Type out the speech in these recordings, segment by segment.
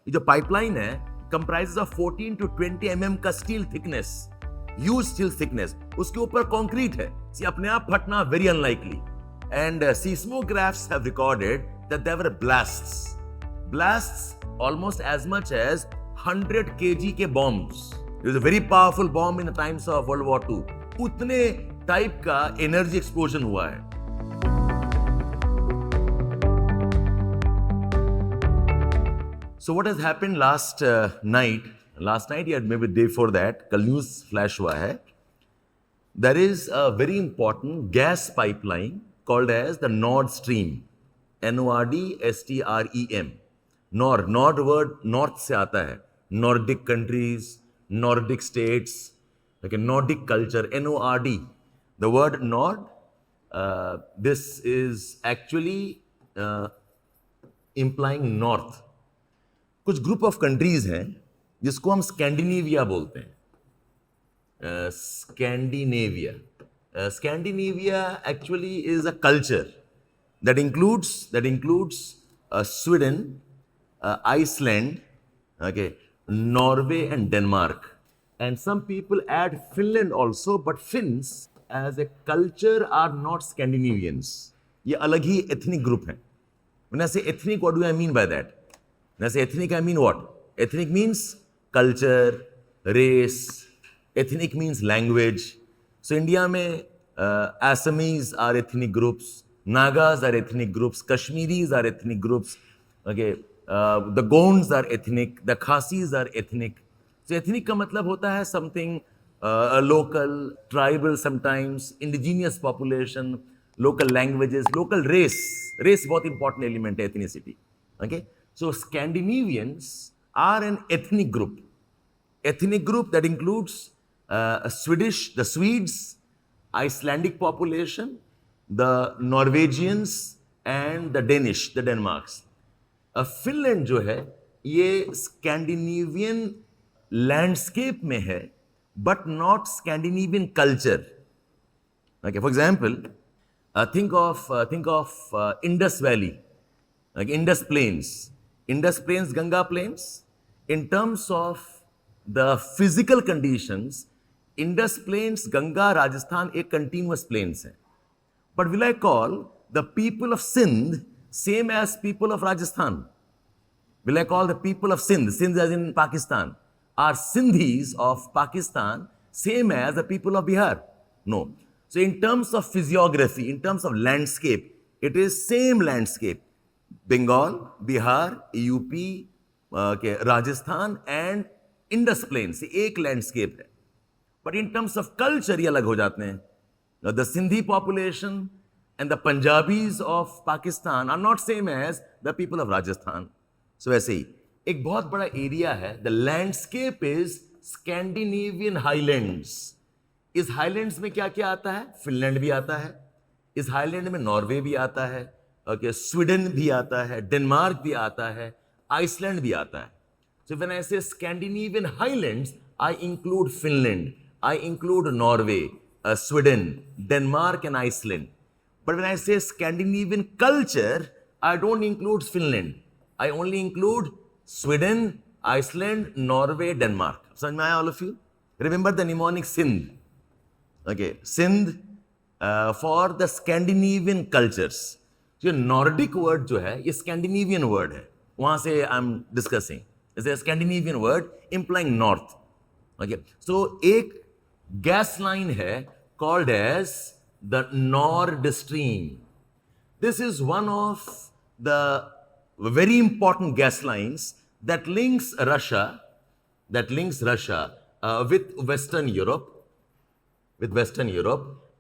ये जो पाइपलाइन है कंप्राइजेस ऑफ 14 to 20 mm का steel thickness, huge steel thickness, उसके ऊपर कंक्रीट है, अपने आप फटना very unlikely. And seismographs have recorded that there were blasts almost as much as 100 kg के bombs. It was a very powerful bomb in the times of World War II. उतने type का energy explosion हुआ है. So what has happened last night या maybe day before that, कल news flash हुआ है. There is a very important gas pipeline called as the Nord Stream. NORD-STREM. Nord word north से आता है. Nordic countries, Nordic states, like a Nordic culture, NORD. The word Nord, this is actually implying north. कुछ group of countries हैं जिसको हम Scandinavia बोलते हैं. Scandinavia actually is a culture that includes Sweden, Iceland, okay, Norway and Denmark. And some people add Finland also, but Finns as a culture are not Scandinavians. ये अलग ही ethnic group है. When I say ethnic, what do I mean by that? When I say ethnic, I mean what? Ethnic means culture, race. Ethnic means language. So India में Assamese are ethnic groups, Nagas are ethnic groups, Kashmiris are ethnic groups, okay, the Gonds are ethnic, the Khasis are ethnic. So ethnic का मतलब होता है something local, tribal sometimes, indigenous population, local languages, local race. Race बहुत important element है ethnicity. Okay, so Scandinavians are an ethnic group that includes the Swedes, Icelandic population, the Norwegians and the Danish, the Denmarks. Finland जो है ये Scandinavian landscape में है, but not Scandinavian culture. Okay, for example, think of Indus Valley, like Indus Plains, Ganga Plains. In terms of the physical conditions, Indus Plains, Ganga, Rajasthan एक continuous plains है. But will I call the people of Sindh same as people of Rajasthan? Will I call the people of Sindh as in Pakistan, are Sindhis of Pakistan same as the people of Bihar? No. So in terms of physiography, in terms of landscape, it is same landscape. Bengal, Bihar, UP, okay, Rajasthan and Indus Plains एक landscape है. But in terms of culture ये अलग हो जाते हैं. The Sindhi population and the Punjabis of Pakistan are not same as the people of Rajasthan. So वैसे ही एक बहुत बड़ा एरिया है. The landscape is Scandinavian Highlands. इस हाईलैंड्स में क्या क्या आता है? फिनलैंड भी आता है. इस हाईलैंड में नॉर्वे भी आता है, ओके, स्वीडन भी आता है, डेनमार्क भी आता है, आइसलैंड भी आता है. So when I say Scandinavian Highlands, I include Finland, I include Norway, Sweden, Denmark and Iceland. But when I say Scandinavian culture, I don't include Finland. I only include Sweden, Iceland, Norway, Denmark. समझ में आया all of you? Remember the mnemonic Sindh. Okay, Sindh for the Scandinavian cultures. जो Nordic word जो है ये Scandinavian word है. वहाँ से I'm discussing. It's a Scandinavian word implying north. Okay, so एक gas line है called as the Nord Stream. This is one of the very important gas lines that links Russia with Western Europe.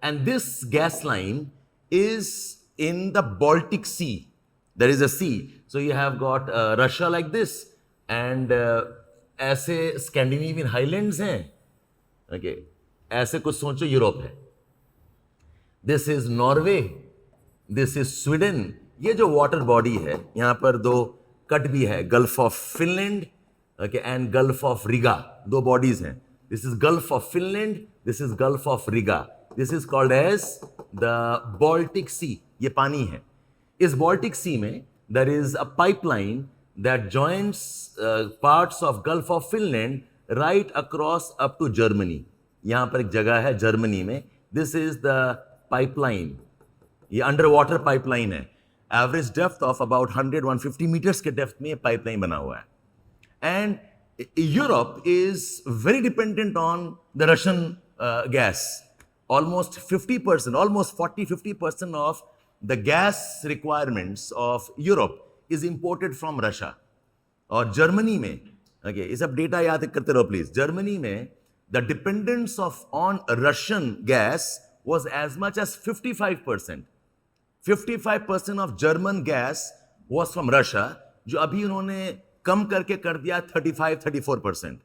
And this gas line is in the Baltic Sea. There is a sea. So you have got Russia like this and ऐसे Scandinavian Highlands हैं. Okay, ऐसे कुछ सोचो Europe है. This is Norway. This is Sweden. ये जो water body है यहाँ पर दो कट भी है, gulf of Finland and gulf of Riga, दो बॉडीज हैं. This is gulf of Finland, this is gulf of Riga. This is called as the Baltic sea. ये पानी है. इस बाल्टिक सी में there is a pipeline that joins parts of Gulf of Finland right across up to Germany. यहाँ पर एक जगह है जर्मनी में. This is the pipeline. ये अंडर वाटर पाइपलाइन है. Average depth of about 100-150 meters के डेप्थ में ये पाइपलाइन बना हुआ है. And Europe is very dependent on the Russian gas. Almost 50%, almost 40-50% of the gas requirements of Europe is imported from Russia. और जर्मनी में, okay, ये सब डेटा याद करते रहो प्लीज. जर्मनी में the dependence on Russian gas was as much as 55%. 55% of German gas was from Russia, जो अभी उन्होंने कम करके कर दिया 35-34%.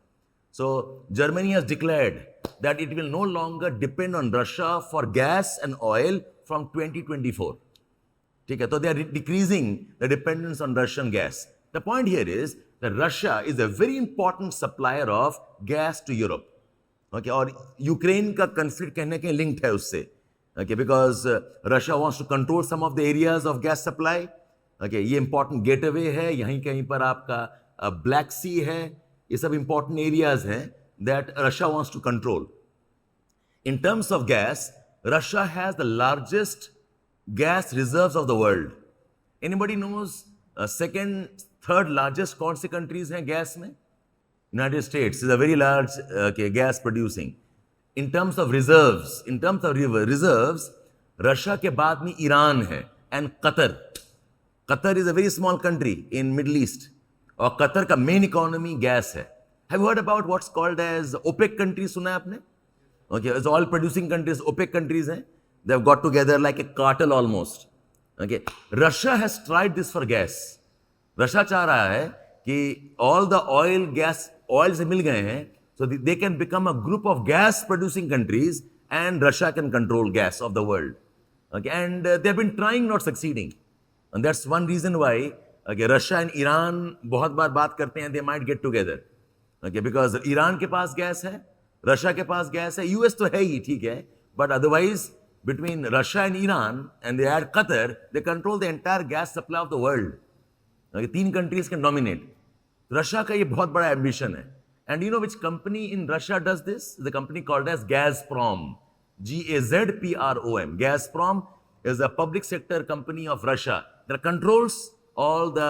So Germany has declared that it will no longer depend on Russia for gas and oil from 2024. ठीक है, तो they are decreasing the dependence on Russian gas. The point here is that Russia is a very important supplier of gas to Europe. Okay, और Ukraine का conflict कहीं ना कहीं linked है उससे. Okay, because Russia wants to control some of the areas of gas supply. Okay, ये important gateway है. यहीं कहीं पर आपका Black Sea है. ये सब important areas हैं that Russia wants to control. In terms of gas, Russia has the largest gas reserves of the world. Anybody knows second, third largest कौन सी countries हैं gas में? United States is a very large gas producing. In terms of reserves, reserves, Russia के बाद में Iran है and Qatar. Qatar is a very small country in Middle East. और Qatar का main economy gas है. Have you heard about what's called as OPEC countries? सुना है आपने? Okay, it's all producing countries. OPEC countries हैं. They've got together like a cartel almost. Okay, Russia has tried this for gas. Russia चाह रहा है कि all the oil से मिल गए हैं, so they can become a group of gas producing countries and Russia can control gas of the world. Okay, and they've been trying, not succeeding, and that's one reason why. Okay, Russia and Iran बहुत बार बात करते हैं, they might get together. Okay, because Iran के पास gas है, Russia के पास gas है, US तो है ही, ठीक है, but otherwise between Russia and Iran and they add Qatar, they control the entire gas supply of the world. Okay, 3 countries can dominate. Russia का ये बहुत बड़ा एम्बिशन है. And you know which company in Russia does this? The company called as Gazprom. Gazprom. Gazprom is a public sector company of Russia that controls all the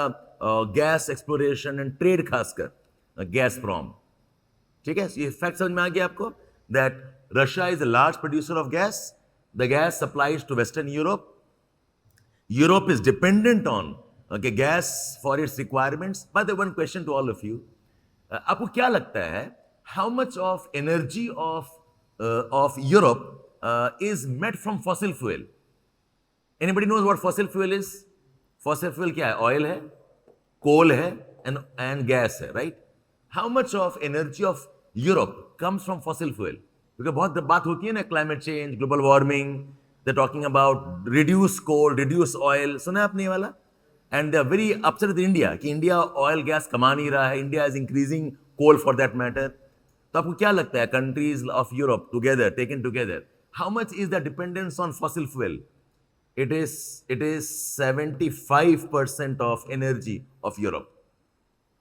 gas exploration and trade खासकर Gazprom. ठीक है, ये fact समझ में आ गया आपको? That Russia is a large producer of gas. The gas supplies to Western Europe. Europe is dependent on gas for its requirements. But the one question to all of you, आपको क्या लगता है? How much of energy of Europe is met from fossil fuel? Anybody knows what fossil fuel is? Fossil fuel क्या है? Oil है, coal है and gas है, right? How much of energy of Europe comes from fossil fuel? क्योंकि बहुत बात होती है ना, climate change, global warming, they talking about reduce coal, reduce oil. सुना है आपने ये वाला? And they are very upset with India कि इंडिया ऑयल गैस कमा नहीं रहा है, India is increasing coal for that matter. तो आपको क्या लगता है, countries of Europe together, taken together, how much is the dependence on fossil fuel? It is 75% of energy of Europe.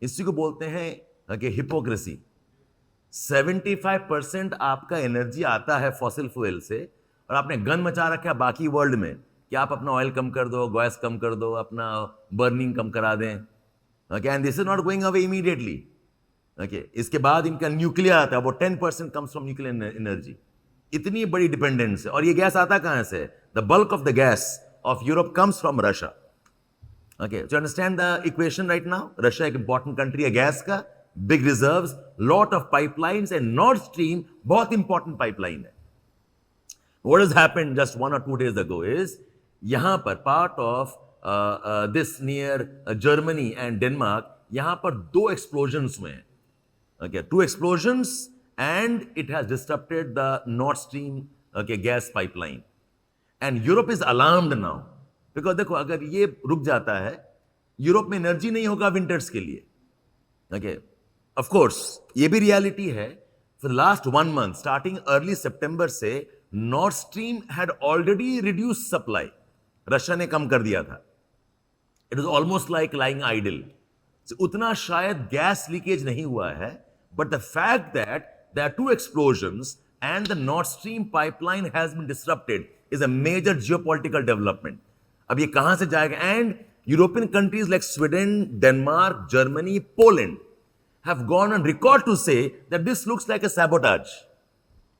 इसी को बोलते हैं कि हिपोक्रेसी. 75% आपका एनर्जी आता है फॉसिल फ्यूल से, और आपने गन मचा रखा है बाकी वर्ल्ड में कि आप अपना ऑयल कम कर दो, गैस कम कर दो, अपना बर्निंग कम करा दें. Okay, and this is not going away immediately. Okay, इसके बाद इनका न्यूक्लियर आता है, वो 10% कम्स फ्रॉम न्यूक्लियर एनर्जी. इतनी बड़ी डिपेंडेंस है. और ये गैस आता कहां से? The bulk of the gas of Europe comes from Russia. Okay, so you understand the equation right now? Russia एक important country है gas का, big reserves, lot of pipelines, and Nord Stream बहुत important pipeline है. What has happened just 1 or 2 days ago is यहाँ पर part of this near Germany and Denmark, यहाँ पर 2 explosions हुए हैं. Okay, 2 explosions, and it has disrupted the Nord Stream gas pipeline. And Europe is alarmed now, because देखो अगर ये रुक जाता है, यूरोप में एनर्जी नहीं होगा विंटर्स के लिए. ओके, ऑफ कोर्स ये भी रियलिटी है. For the last 1 month, starting early सितंबर से, north stream had already reduce supply. Russia ने कम कर दिया था. It was almost like lying idle. उतना शायद गैस लीकेज नहीं हुआ है, but the fact that there are two explosions and the Nord Stream pipeline has been disrupted is a major geopolitical development. अब ये कहां से जाएगा? And European countries like Sweden, Denmark, Germany, Poland have gone on record to say that this looks like a sabotage.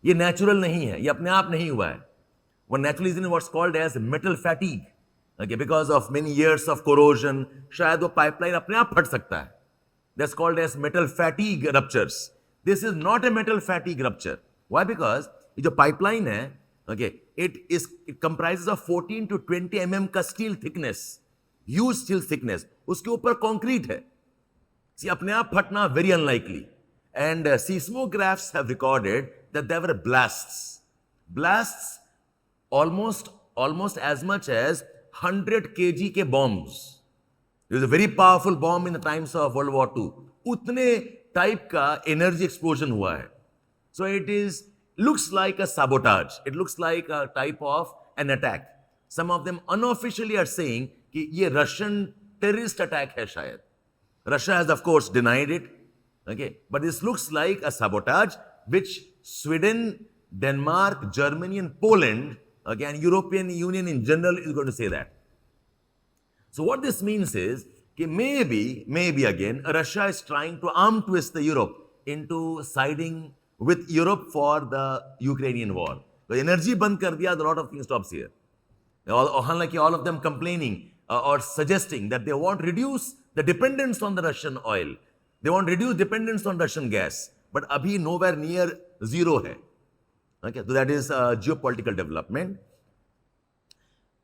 ये natural नहीं है, ये अपने आप नहीं हुआ है. One naturally is in what's called as metal fatigue. Okay, because of many years of corrosion, शायद वो pipeline अपने आप फट सकता है. That's called as metal fatigue ruptures. This is not a metal fatigue rupture. Why? Because ये जो pipeline है, okay, it comprises of 14 to 20 mm का steel thickness, huge steel thickness. उसके ऊपर concrete है. See, अपने आप फटना very unlikely. And seismographs have recorded that there were blasts almost as much as 100 kg के bombs. It was a very powerful bomb in the times of World War II. उतने type का energy explosion हुआ है. So it looks like a sabotage. It looks like a type of an attack. Some of them unofficially are saying कि ये Russian terrorist attack है शायद. Russia has of course denied it. Okay, but this looks like a sabotage which Sweden, Denmark, Germany and Poland, okay, and European Union in general is going to say that. So what this means is that maybe again Russia is trying to arm twist the Europe into siding with Europe for the Ukrainian war. The energy band kar diya, a lot of things stops here. All of them complaining or suggesting that they want to reduce the dependence on the Russian oil. They want to reduce dependence on Russian gas. But abhi nowhere near zero hai. Okay, so that is geopolitical development.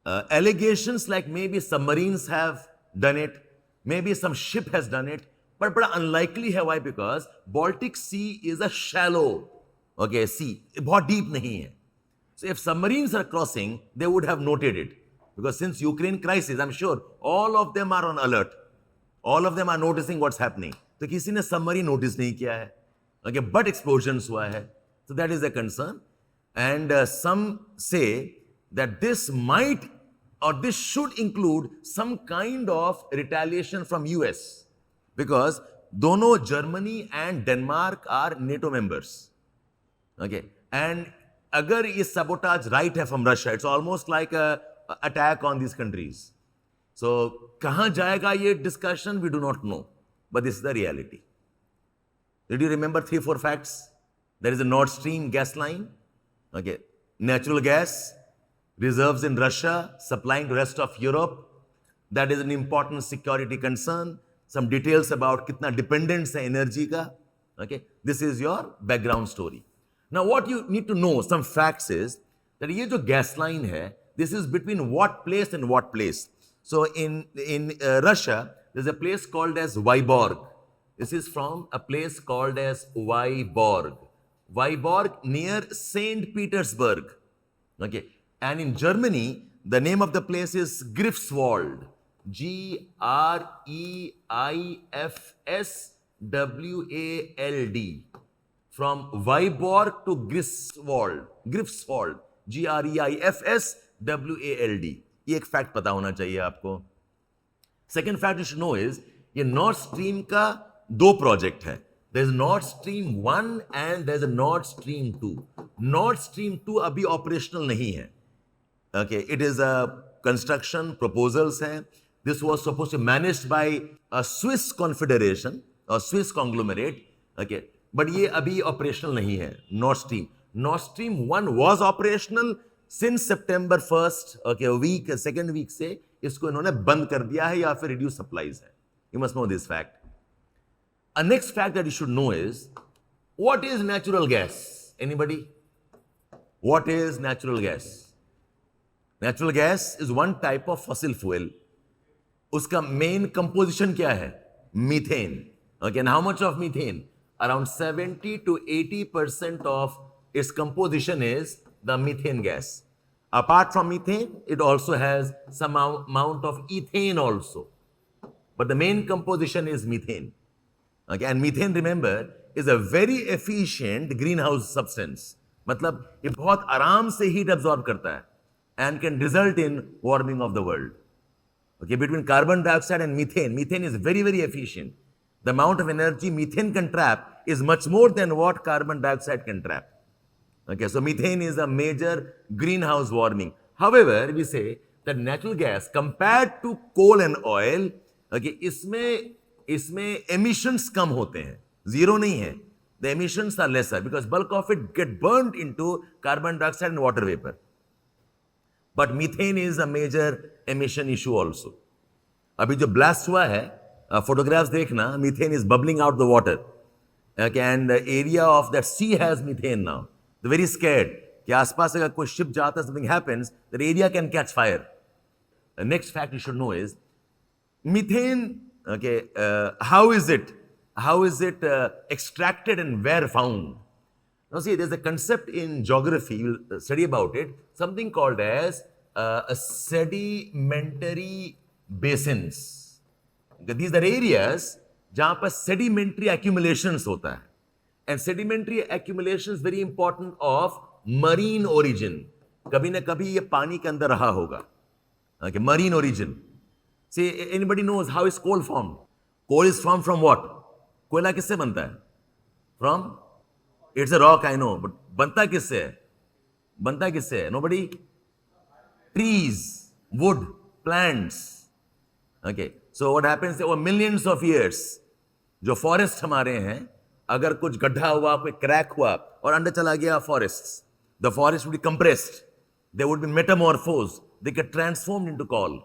Allegations like maybe submarines have done it, maybe some ship has done it, but unlikely hai. Why? Because Baltic Sea is a shallow, okay, sea. बहुत deep नहीं है. So if submarines are crossing, they would have noted it. Because since Ukraine crisis, I'm sure all of them are on alert. All of them are noticing what's happening. तो किसी ने submarine notice नहीं किया है. Okay, but explosions हुआ है. So that is a concern. And some say that this might or this should include some kind of retaliation from US. Because dono Germany and Denmark are NATO members. Okay, and agar ye sabotage right hai from Russia, it's almost like a attack on these countries. So kahan jayega ye discussion, we do not know, but this is the reality. Did you remember 3-4 facts? There is a Nord Stream gas line. Okay, natural gas reserves in Russia supplying to rest of Europe. That is an important security concern. Some details about kitna dependence hai energy ka. Okay, this is your background story. Now what you need to know, some facts is that ye jo gas line hai, this is between what place and what place. So in Russia, there's a place called as Vyborg. This is from a place called as Vyborg. Vyborg near St. Petersburg. Okay, and in Germany, the name of the place is Greifswald. Greifswald. From Vyborg to Greifswald. Greifswald. Greifswald. ये एक fact पता होना चाहिए आपको. Second fact you should know is ये Nord Stream का दो project है. There is Nord Stream 1 and there is a Nord Stream 2. Nord Stream 2 अभी operational नहीं है. Okay, it is a construction proposals hai. This was supposed to be managed by a Swiss confederation or Swiss conglomerate. Okay, but ये अभी operational नहीं है. Nord Stream. Nord Stream 1 was operational since September 1st. Okay, second week से इसको इन्होंने बंद कर दिया है या फिर reduce supplies है. You must know this fact. A next fact that you should know is, what is natural gas? Anybody? What is natural gas? Natural gas is one type of fossil fuel. Uska main composition kya hai? Methane. Okay, and how much of methane? Around 70 to 80% of its composition is the methane gas. Apart from methane, it also has some amount of ethane also. But the main composition is methane. Okay, and methane, remember, is a very efficient greenhouse substance. मतलब ये बहुत आराम से heat absorb करता है and can result in warming of the world. Okay, between carbon dioxide and methane, methane is very, very efficient. The amount of energy methane can trap is much more than what carbon dioxide can trap. Okay, so methane is a major greenhouse warming. However, we say that natural gas compared to coal and oil, okay, इसमें emissions कम होते हैं, zero नहीं है. The emissions are lesser because bulk of it get burned into carbon dioxide and water vapor. But methane is a major emission issue also. अभी जो blast हुआ है, photographs देखना, methane is bubbling out the water. Okay, and the area of that sea has methane now. They're very scared कि आसपास अगर कोई ship जाता है, something happens, that area can catch fire. The next fact you should know is methane. Okay, how is it extracted and where found? Now see, there's a concept in geography, you'll study about it, something called as a sedimentary basins. Okay, these are areas जहाँ पर sedimentary accumulations होता है. And sedimentary accumulation is very important of marine origin. कभी ना कभी ये पानी के अंदर रहा होगा. Okay, marine origin. See, anybody knows how is coal formed? Coal is formed from what? कोयला किससे बनता है? From? It's a rock, I know, but बनता किससे है? बनता किससे है? Nobody? Trees, wood, plants. Okay, so what happens over millions of years, जो forest हमारे हैं, अगर कुछ गड्ढा हुआ, कोई crack हुआ और अंदर चला गया forests, the forest would be compressed, they would be metamorphosed, they get transformed into coal.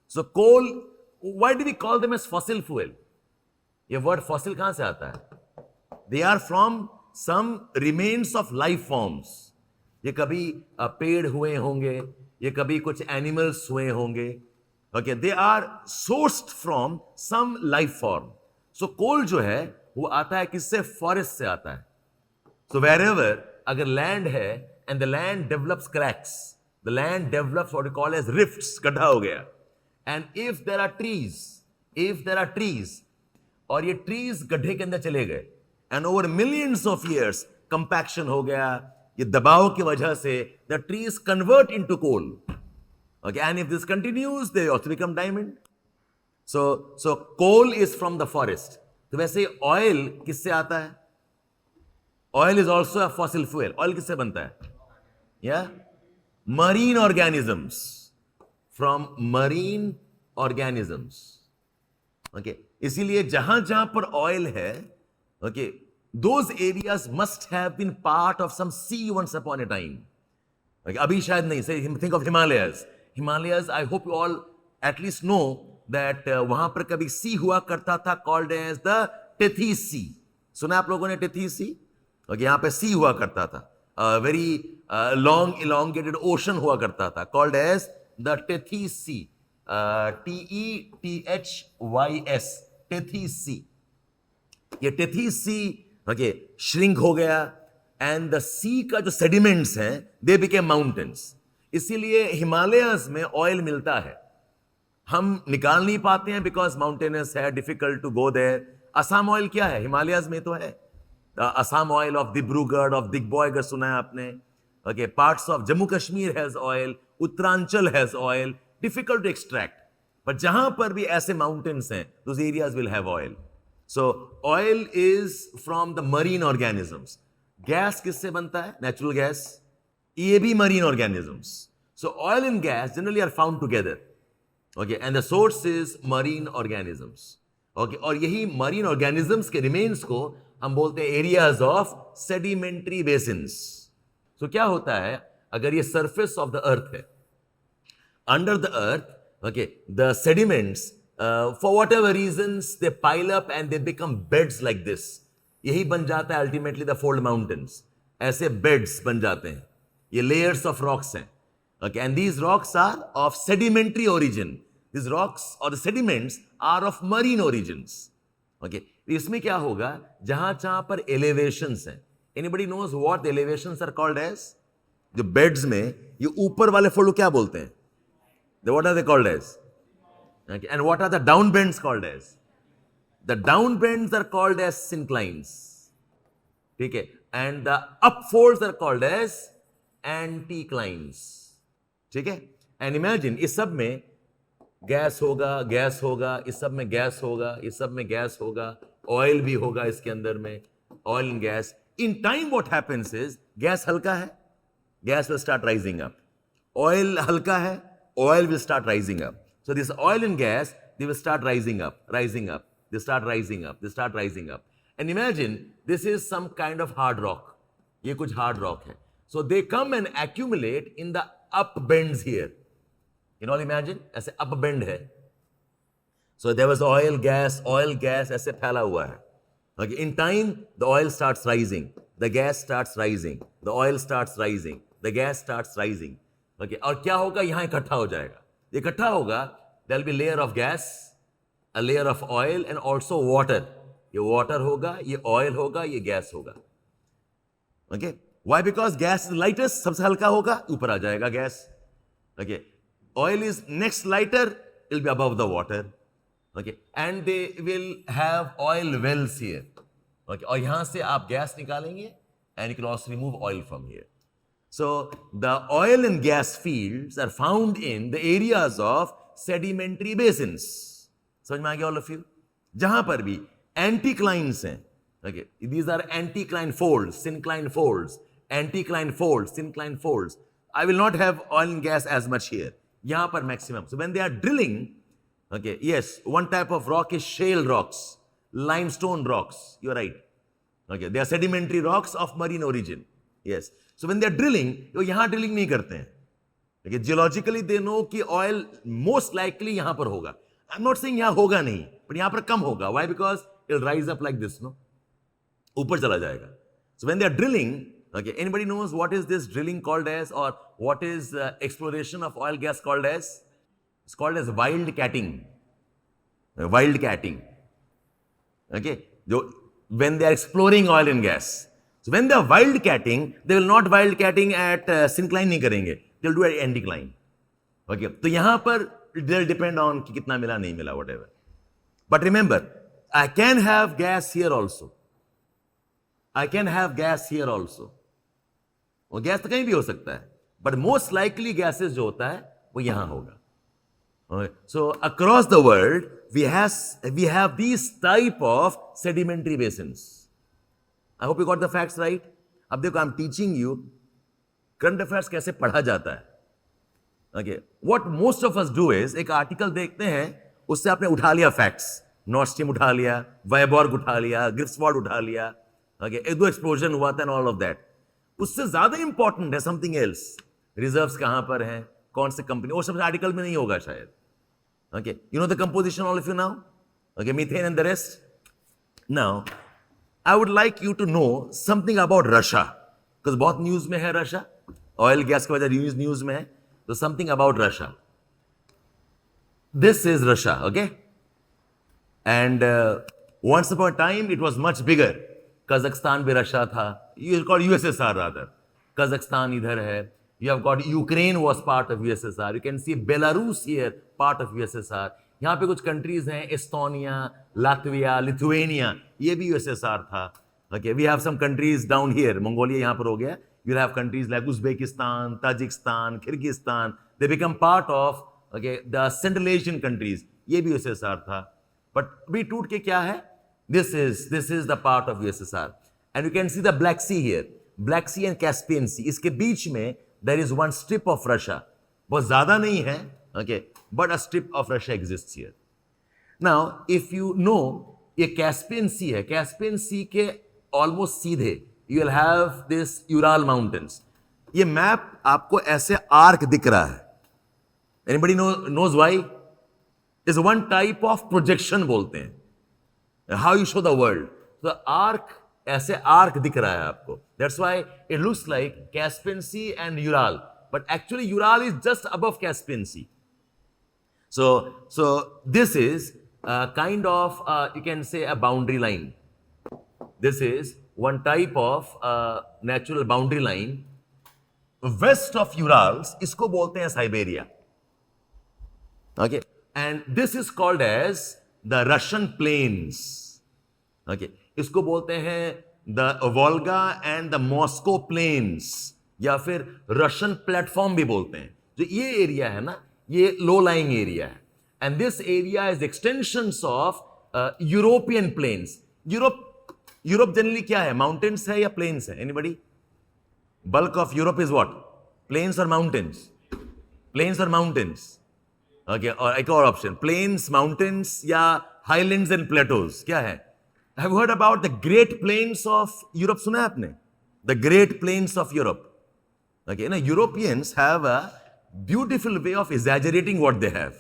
So coal, why do we call them as fossil fuel? ये word fossil कहाँ से आता है? They are from some remains of life forms. ये कभी पेड़ हुए होंगे, ये कभी कुछ animals हुए होंगे. Okay, they are sourced from some life form. So coal जो है वो आता है किससे? Forest से आता है. So wherever अगर land है and the land develops cracks, the land develops what we call as rifts, गड्ढा हो गया. And if there are trees, और ये trees गड्ढे के अंदर चले गए, and over millions of years compaction हो गया, ये दबाव की वजह से the trees convert into coal. Okay, and if this continues, they also become diamond. So coal is from the forest. तो वैसे oil किससे आता है? Oil is also a fossil fuel. Oil किससे बनता है? Yeah, marine organisms. From marine organisms. Okay, इसीलिए जहां पर oil है, okay, those areas must have been part of some sea once upon a time. Okay, अभी शायद नहीं. Say, think of Himalayas. Himalayas, I hope you all at least know that वहां पर कभी sea हुआ करता था, called as the Tethys Sea. सुना आप लोगों ने Tethys Sea? Okay, यहाँ पे sea हुआ करता था. Very long elongated ocean हुआ करता था, called as the Tethys Sea. T-E-T-H-Y-S. Tethys Sea. ये Tethys Sea, okay, shrink हो गया, and the sea का जो sediments हैं, they became mountains. इसीलिए हिमालयस में oil मिलता है. हम निकाल नहीं पाते हैं because mountainous है, difficult to go there. Assam oil क्या है? हिमालयस में तो है. Assam oil of Dibrugarh, of Digboy, अगर सुना है आपने. Okay, parts of Jammu Kashmir has oil, Uttaranchal has oil, difficult to extract. But जहां पर भी ऐसे mountains हैं, those areas will have oil. So oil is from the marine organisms. Gas किससे बनता है? Natural gas. ये भी marine organisms. So oil and gas generally are found together. Okay, and the source is marine organisms. Okay, और यही marine organisms के remains को हम बोलते हैं areas of sedimentary basins. So क्या होता है अगर ये surface of the earth है? Under the earth, okay, the sediments, for whatever reasons, they pile up and they become beds like this. यही बन जाता है ultimately the fold mountains. ऐसे beds बन जाते हैं. ये layers of rocks हैं. Okay, and these rocks are of sedimentary origin. These rocks or the sediments are of marine origins. Okay, इसमें क्या होगा? जहां पर elevations हैं. Anybody knows what the elevations are called as? जो beds में ये ऊपर वाले fold क्या बोलते हैं? What are they called as? Okay, and what are the downbends called as? The downbends are called as synclines. Okay, and the upfolds are called as anticlines. ठीक है? And imagine इस सब में गैस होगा, gas होगा, इस सब में गैस होगा, इस सब में गैस होगा, ऑयल भी होगा इसके अंदर में, oil and gas. In time what happens is, gas हल्का है, gas will start rising up. Oil halka hai, oil will start rising up. So this oil and gas, they will start rising up, rising up. They start rising up, they start rising up. And imagine this is some kind of hard rock. ये कुछ hard rock है. So they come and accumulate in the up bends here. You know, imagine ऐसे up bend है. So there was oil, gas, ऐसे फैला हुआ है. Okay, in time the oil starts rising, the gas starts rising, the oil starts rising, the gas starts rising. Okay, और क्या होगा, यहां इकट्ठा हो जाएगा. इकट्ठा होगा, there will be layer of gas, a layer of oil and also water. ये water होगा, ये oil होगा, ये gas होगा. Okay, why? Because gas is lightest, सबसे हल्का होगा, ऊपर आ जाएगा gas. Okay, oil is next lighter, it will be above the water. Okay, and they will have oil wells here. Okay, और यहां से आप गैस निकालेंगे and you can also remove oil from here. So the oil and gas fields are found in the areas of sedimentary basins. समझ में आ गया all of you? जहां पर भी anticlines हैं. Okay, these are anticline folds, syncline folds, anticline folds, syncline folds. I will not have oil and gas as much here. यहां पर maximum. So when they are drilling, okay, yes, one type of rock is shale rocks, limestone rocks. You're right. Okay, they are sedimentary rocks of marine origin. Yes. So when they are drilling, वो यहाँ drilling नहीं करते हैं. Okay, geologically they know कि oil most likely यहाँ पर होगा. I'm not saying यहाँ होगा नहीं, but यहाँ पर कम होगा. Why? Because it'll rise up like this, no? ऊपर चला जाएगा. So when they are drilling, okay, anybody knows what is this drilling called as, or what is exploration of oil gas called as? It's called as wildcatting. Wildcatting. Okay, when they are exploring oil and gas. So when they are wildcatting, they will not wildcatting at syncline नहीं करेंगे. They will do at anticline. Okay, तो यहाँ पर it will depend on कि कितना मिला नहीं मिला, whatever. But remember, I can have gas here also. I can have gas here also. वो गैस तो कहीं भी हो सकता है, but most likely gases जो होता है वो यहाँ होगा. Okay. So across the world, we have these type of sedimentary basins. I hope you got the facts right. अब देखो, I'm teaching you current affairs कैसे पढ़ा जाता है. Okay. What most of us do is, एक article देखते हैं, उससे आपने उठा लिया facts. नॉर्थ स्ट्रीम उठा लिया, वायबॉर्ग उठा लिया, ग्रिफ्सवॉर्ड उठा लिया. Okay. एक दो एक्सप्लोजन हुआ था and all of that. उससे ज्यादा इंपॉर्टेंट है something else. रिजर्व्स कहां पर हैं, कौन से कंपनी, वो सब आर्टिकल में नहीं होगा शायद. Okay, you know the composition, all of you now? Okay, methane and the rest. Now, I would like you to know something about Russia, because बहुत न्यूज में है Russia. Oil gas की वजह news में है, तो something about Russia. This is Russia, okay? And once upon a time, it was much bigger. Kazakhstan भी Russia था. You call USSR rather. Kazakhstan इधर है. You have got Ukraine was part of USSR. You can see Belarus here, part of USSR. यहाँ पे कुछ countries हैं, Estonia, Latvia, Lithuania, ये भी USSR था. Okay, we have some countries down here. Mongolia यहाँ पर हो गया. You'll have countries like Uzbekistan, Tajikistan, Kyrgyzstan. They become part of, okay, the Central Asian countries. ये भी USSR था. But अभी टूट के क्या है? This is the part of USSR. And you can see the Black Sea here. Black Sea and Caspian Sea. इसके बीच में there is one strip of Russia. बहुत ज़्यादा नहीं है, okay, but a strip of Russia exists here. Now, if you know, ये Caspian Sea है, Caspian Sea के almost सीधे, you will have this Ural Mountains. ये मैप आपको ऐसे आर्क दिख रहा है. Anybody knows why? Is one type of projection बोलते हैं. How you show the world. The arc, ऐसे आर्क दिख रहा है आपको. That's why it looks like Caspian Sea and Ural. But actually Ural is just above Caspian Sea. So this is kind of, you can say, a boundary line. This is one type of natural boundary line. West of Urals, इसको बोलते हैं Siberia. Okay. And this is called as the Russian plains. Okay. इसको बोलते हैं the Volga and the Moscow plains, या फिर Russian platform भी बोलते हैं. जो ये एरिया है ना, ये low lying area है. and this area is extensions of European plains. Europe generally क्या है? Mountains है या plains है? Anybody? Bulk of Europe is what? Plains or mountains? Plains or mountains? Okay, और एक और option, plains, mountains या highlands and plateaus? क्या है? Have you heard about the Great Plains of Europe? सुना है आपने? The Great Plains of Europe. Okay, now Europeans have a beautiful way of exaggerating what they have.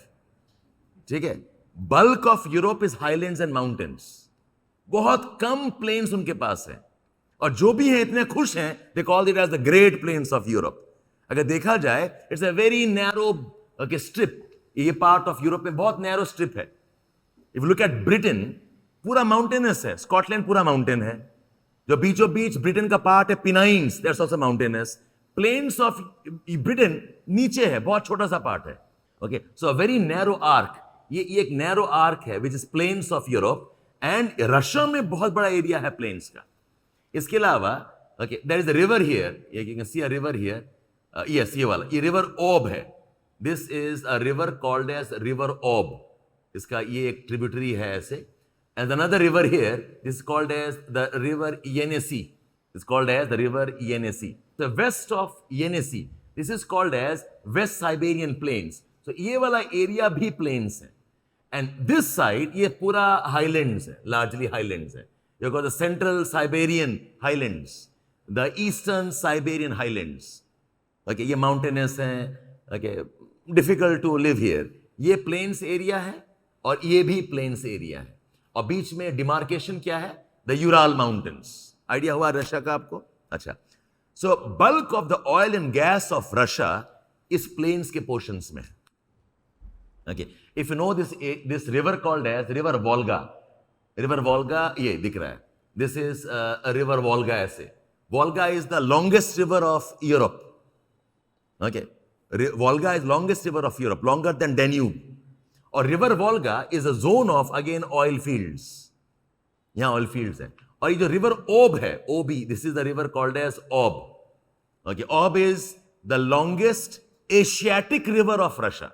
ठीक है? Bulk of Europe is highlands and mountains. बहुत कम plains उनके पास है, और जो भी हैं इतने खुश हैं, they call it as the Great Plains of Europe. अगर देखा जाए, it's a very narrow strip. ये part of Europe में बहुत narrow strip है. If you look at Britain, पूरा mountainous है. Scotland पूरा mountain है. जो बीचों बीच ब्रिटेन का पार्ट है, Pennines, that's also mountainous. Plains of Britain नीचे है, बहुत छोटा सा पार्ट है. Okay, so a very narrow arc. ये एक narrow arc है, which is plains of Europe, and Russia में बहुत बड़ा एरिया है plains का. इसके अलावा, okay, there is a river here. You can see a river here. Yes, ये वाला, ये river Ob है. This is a river called as River Ob. इसका ये एक tributary है ऐसे. And another river here, this is called as the river Yenisei. It's called as the river Yenisei. The west of Yenisei, this is called as West Siberian Plains. So ये वाला area भी plains है. And this side, ये पूरा highlands है, largely highlands है. You've got the Central Siberian Highlands, the Eastern Siberian Highlands. Okay, ये mountainous हैं. Okay, difficult to live here. ये plains area है और ये भी plains area है. और बीच में डिमार्केशन क्या है? The Ural mountains. आइडिया हुआ रशिया का आपको? अच्छा. So bulk of the oil and gas of Russia इस प्लेन्स के पोर्शंस में. Okay, if you know this river called as river Volga. River Volga ये दिख रहा है. दिस इज रिवर वोल्गा ऐसे. Volga is the longest river of Europe. Okay, Volga is longest river of Europe, longer than Danube. और river Volga is a zone of again oil fields. यहां oil fields हैं. और ये जो river Ob है, Obi, this is the river called as Ob. Okay, Ob is the longest Asiatic river of Russia.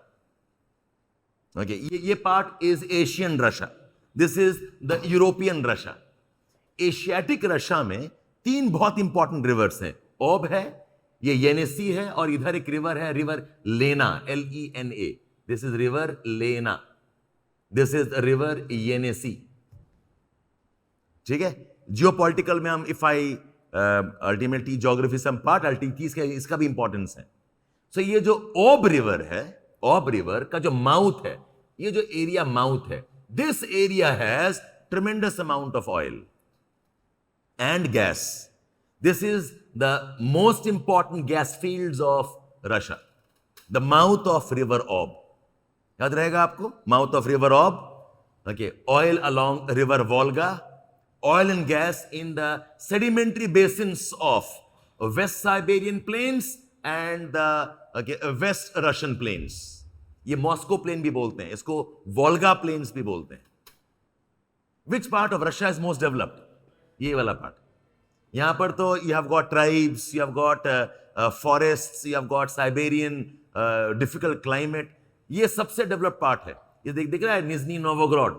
Okay, ये part is Asian Russia. This is the European Russia. Asiatic Russia में तीन बहुत important rivers हैं. ओब है, ये येनेसी है, और इधर एक रिवर है, रिवर लेना, LENA. This is river Lena. This is the river Yenisei. ठीक है? Geopolitical में हम, if I ultimately geography some part, ultimately इसका भी इंपॉर्टेंस है. So ये जो ओब रिवर है, ओब रिवर का जो माउथ है, ये जो एरिया माउथ है, this area has tremendous amount of oil and gas. This is the most important gas fields of Russia. The mouth of river Ob. याद रहेगा आपको? Mouth of river Ob. Okay, oil along river Volga, oil and gas in the sedimentary basins of west Siberian plains and the west Russian plains. ये Moscow plain भी बोलते हैं, इसको Volga plains भी बोलते हैं. Which part of Russia is most developed? ये वाला पार्ट. यहां पर तो you have got tribes, you have got forests, you have got Siberian difficult climate. ये सबसे डेवलप्ड पार्ट है. ये दिख रहा है, Nizhny Novgorod,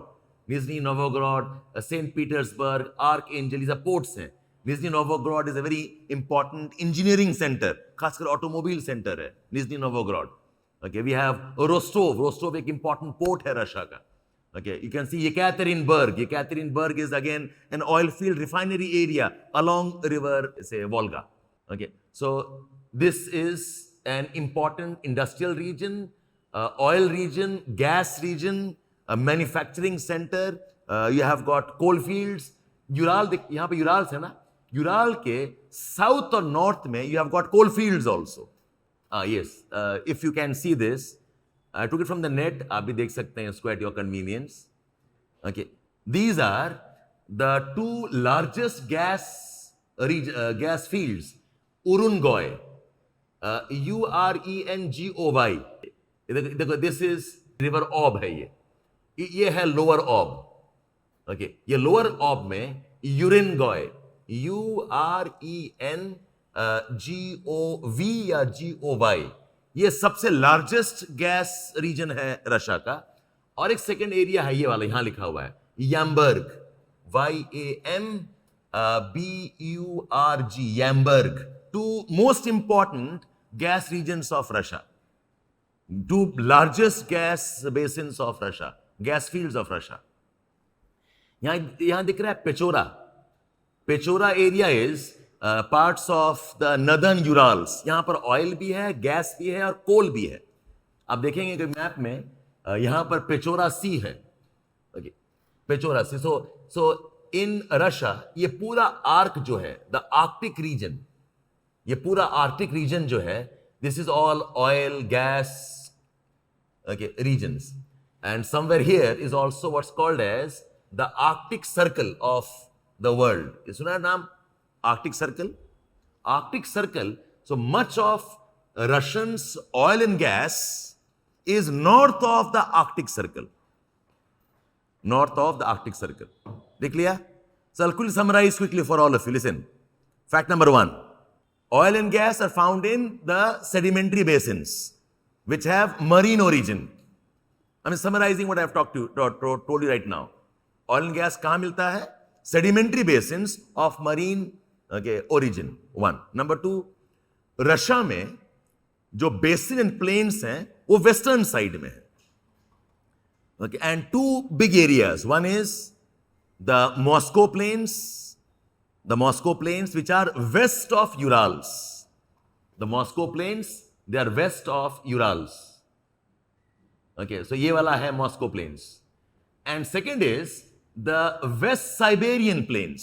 Saint Petersburg, Archangel, ये पोर्ट्स हैं. Nizhny Novgorod is a very important engineering centre, खासकर ऑटोमोबाइल सेंटर है Nizhny Novgorod. Okay, we have Rostov एक इंपॉर्टेंट पोर्ट है रशिया का. Okay, you can see Yekaterinburg is again an oil field refinery area along river से Volga. Okay, so this is an important industrial region, oil region, gas region, a manufacturing center. You have got coal fields. Ural, यहाँ पे Urals है ना, Ural के south और north में you have got coal fields also. Yes, if you can see this, I took it from the net. आप भी देख सकते हैं इसको at your convenience. Okay, these are the two largest gas fields. Urengoy, Urengoy. देखो, this is river Ob है. ये है लोअर ऑब. ओके, ये लोअर ऑब में यूरेनगॉय, URENGOV या GOY, ये सबसे लार्जेस्ट गैस रीजन है रशिया का. और एक सेकंड एरिया है ये वाला, यहां लिखा हुआ है यैमबर्ग, YAMBURG, यैमबर्ग. Two most important gas regions of Russia, two largest gas basins of Russia, gas fields of Russia. यहां दिख रहा है Pechora. Pechora area is parts of the northern Urals. यहां पर ऑयल भी है, गैस भी है और कोल भी है. आप देखेंगे कि मैप में यहां पर पेचोरा सी है. Okay, Pechora sea. So in Russia ये पूरा आर्क जो है, द आर्कटिक रीजन, ये पूरा आर्कटिक रीजन जो है, this is all oil gas, okay, regions. And somewhere here is also what's called as the Arctic circle of the world. सुना है नाम Arctic circle? Arctic circle. So much of Russians oil and gas is north of the Arctic Circle. North of the Arctic Circle. देख लिया? So I'll quickly summarize quickly for all of you. Listen. Fact number 1. Oil and gas are found in the sedimentary basins, which have marine origin. I'm summarizing what I've told you right now. Oil and gas कहाँ मिलता है? Sedimentary basins of marine, okay, origin. 1. Number 2. Russia में जो basin and planes हैं वो western side में है. Okay, and two big areas. One is the Moscow plains which are west of Urals. The Moscow plains, they are west of Urals. Okay, so ये वाला है Moscow plains. And second is the west Siberian plains.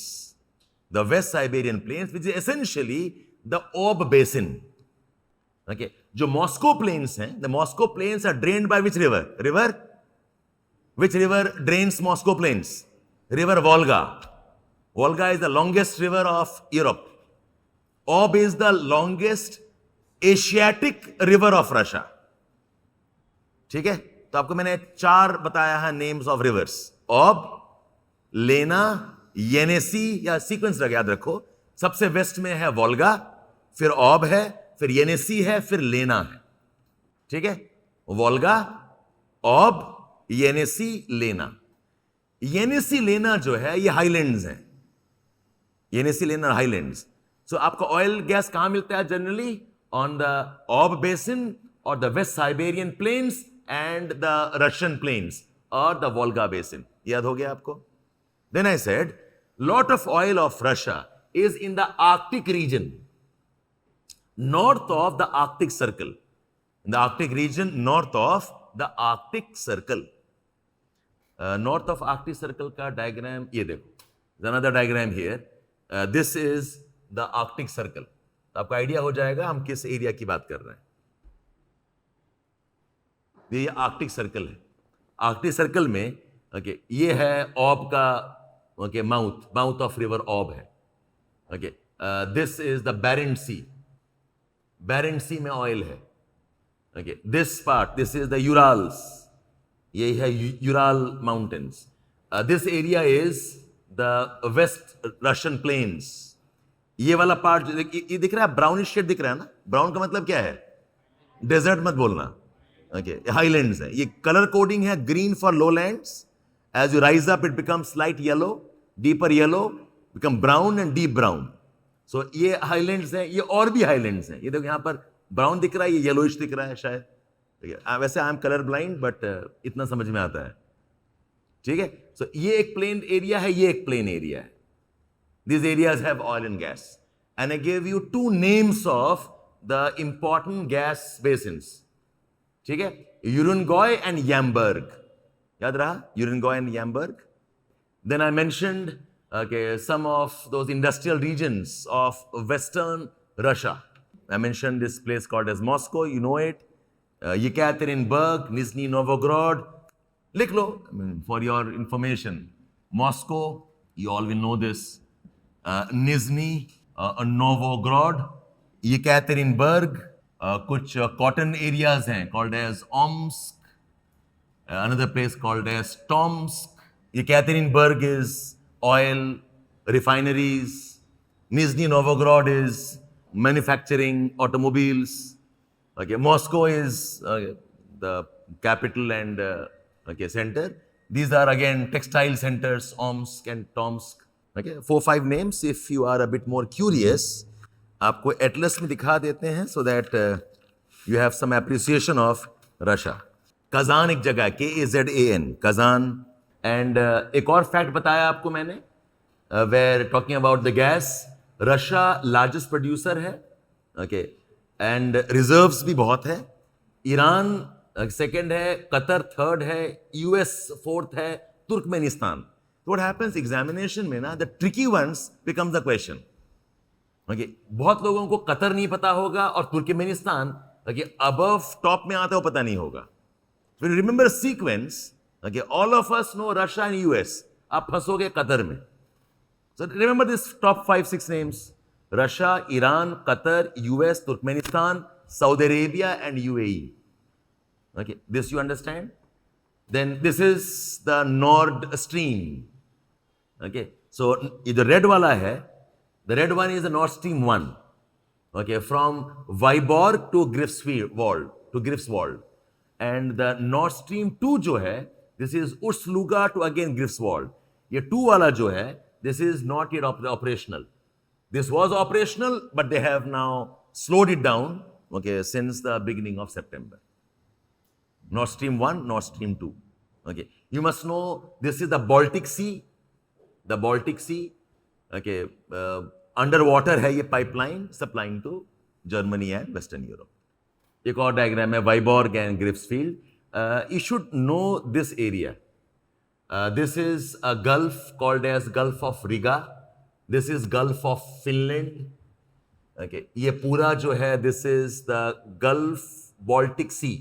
The west Siberian plains which is essentially the Ob basin. Okay, जो Moscow plains हैं, the Moscow plains are drained by which river? Which river drains Moscow plains? River Volga. Volga is the longest river of Europe. Ob is the longest Asiatic river of Russia. ठीक है, तो आपको मैंने 4 बताया है names of rivers. Ob, Lena, Yenisei, या sequence याद रखो. सबसे वेस्ट में है वोल्गा, फिर ऑब है, फिर येनेसी है, फिर लेना है. ठीक है, वोल्गा, ऑब, येनेसी, लेना. येनेसी लेना जो है ये हाईलैंड्स हैं. येनेसी लेना हाईलैंड्स. सो आपका ऑयल गैस कहां मिलता है जनरली? ऑन द ऑब बेसिन और the west Siberian plains and the Russian plains और द वोल्गा बेसिन. याद हो गया आपको? Then I said lot of oil of Russia is in the Arctic region, north of the Arctic Circle. In the Arctic region, north of the Arctic Circle. North of Arctic Circle का diagram ये देखो. There's another diagram here. This is the Arctic Circle. तो आपको idea हो जाएगा हम किस area की बात कर रहे हैं. ये आर्कटिक सर्कल है. आर्कटिक सर्कल में ओके ये है ऑब का okay mouth of river Ob है. Okay, this is the Barent sea. Barent sea में ऑयल है. Okay, this part, this is the Urals. ये है Ural mountains. This area is the west Russian plains. ये वाला part ये दिख रहा है, ब्राउनिश शेड दिख रहा है ना. ब्राउन का मतलब क्या है? डेजर्ट मत बोलना. ओके, हाईलैंड्स है. ये कलर कोडिंग है green for lowlands. As you rise up it becomes light yellow, deeper yellow, become brown and deep brown. So ये हाईलैंड्स हैं. ये और भी हाईलैंड्स हैं. ये देखो यहां पर ब्राउन दिख रहा है, ये येलोइश दिख रहा है शायद. वैसे I am colour blind but इतना समझ में आता है. ठीक है, सो ये एक प्लेन एरिया है, ये एक प्लेन एरिया है. These areas have oil and gas. And I gave you 2 names of the important gas basins. ठीक है, Urengoy and Yamburg. याद रहा? Urengoy and Yamburg. Then I mentioned some of those industrial regions of Western Russia. I mentioned this place called as Moscow, you know it. Yekaterinburg, Nizhny Novgorod. लिख लो for your information. Moscow, you all will know this. Nizhny Novgorod, Yekaterinburg, कुछ cotton areas हैं called as Omsk. Another place called as Tomsk. Yekaterinburg is oil refineries. Nizhny Novgorod is manufacturing automobiles. Okay, Moscow is the capital and Okay, center. These are again textile centers, Omsk and Tomsk. Okay, 4-5 names. If you are a bit more curious, आपको Atlas में दिखा देते हैं so that you have some appreciation of Russia. Kazan एक जगह, Kazan, Kazan. And एक और fact बताया आपको मैंने, where talking about the gas, Russia largest producer है. Okay, and reserves भी बहुत है. ईरान सेकेंड है, कतर थर्ड है, यूएस फोर्थ है, तुर्कमेनिस्तान. व्हाट हैपेंस एग्जामिनेशन में ना, the tricky ones becomes the question. Okay, बहुत लोगों को कतर नहीं पता होगा और तुर्कमेनिस्तान अबव टॉप में आता है वो पता नहीं होगा. When you remember sequence, okay, all of us know Russia and US, आप फंसोगे कतर में. So remember this top 5-6 names: Russia, Iran, Qatar, US, Turkmenistan, Saudi Arabia and UAE. Okay, this you understand? Then this is the Nord Stream. Okay, so the red wala hai, the red one is the Nord Stream 1. Okay, from Vyborg to Greifswald. And the Nord Stream 2 jo hai, this is Ust-Luga to again Greifswald. Ye 2 wala jo hai, this is not yet operational. This was operational, but they have now slowed it down, okay, since the beginning of September. Nord Stream 1, Nord Stream 2. Okay, you must know this is the Baltic Sea. The Baltic Sea, okay, underwater है ये pipeline supplying to Germany and Western Europe. एक और diagram है Vyborg and Greifswald. You should know this area. This is a gulf called as Gulf of Riga. This is Gulf of Finland. Okay, ये पूरा जो है, this is the Gulf Baltic Sea.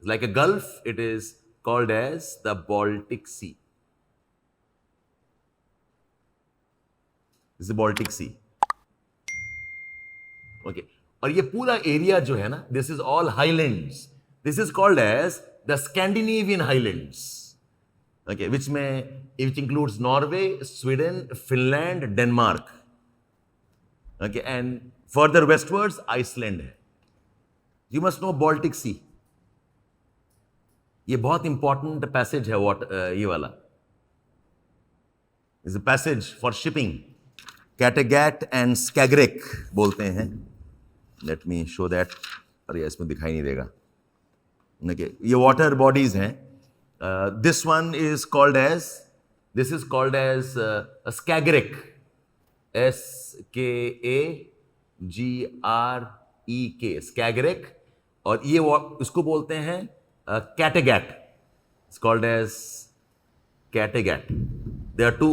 Like a gulf, it is called as the Baltic Sea. This is the Baltic Sea. Okay. और ये पूरा area जो है ना, this is all highlands. This is called as the Scandinavian highlands. Okay, which includes Norway, Sweden, Finland, Denmark. Okay, and further westwards, Iceland है. You must know Baltic Sea. ये बहुत important passage है ये वाला. Is a passage for shipping. Kattegat and Skagerrak बोलते हैं. Let me show that. अरे इसमें दिखाई नहीं देगा. ये वाटर बॉडीज हैं. This one is called as Skagerrak. SKAGREK, Skagerrak. और ये इसको बोलते हैं Kattegat. It's called as Kattegat. There are 2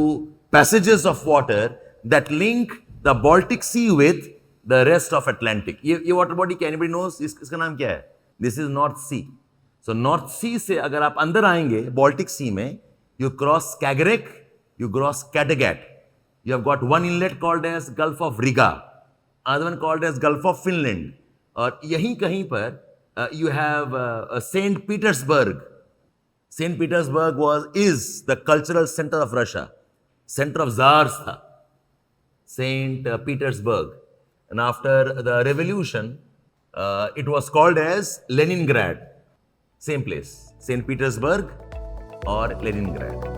passages of water that link the Baltic Sea with the rest of Atlantic. ये water body क्या, anybody knows इसका नाम क्या है? This is North Sea. So North Sea से अगर आप अंदर आएंगे Baltic Sea में, you cross Skagerrak, you cross Kattegat. You have got one inlet called as Gulf of Riga, other one called as Gulf of Finland. और यहीं कहीं पर you have St. Petersburg. St. Petersburg is the cultural center of Russia. Center of Tsars tha. St. Petersburg. And after the revolution, it was called as Leningrad. Same place. St. Petersburg or Leningrad.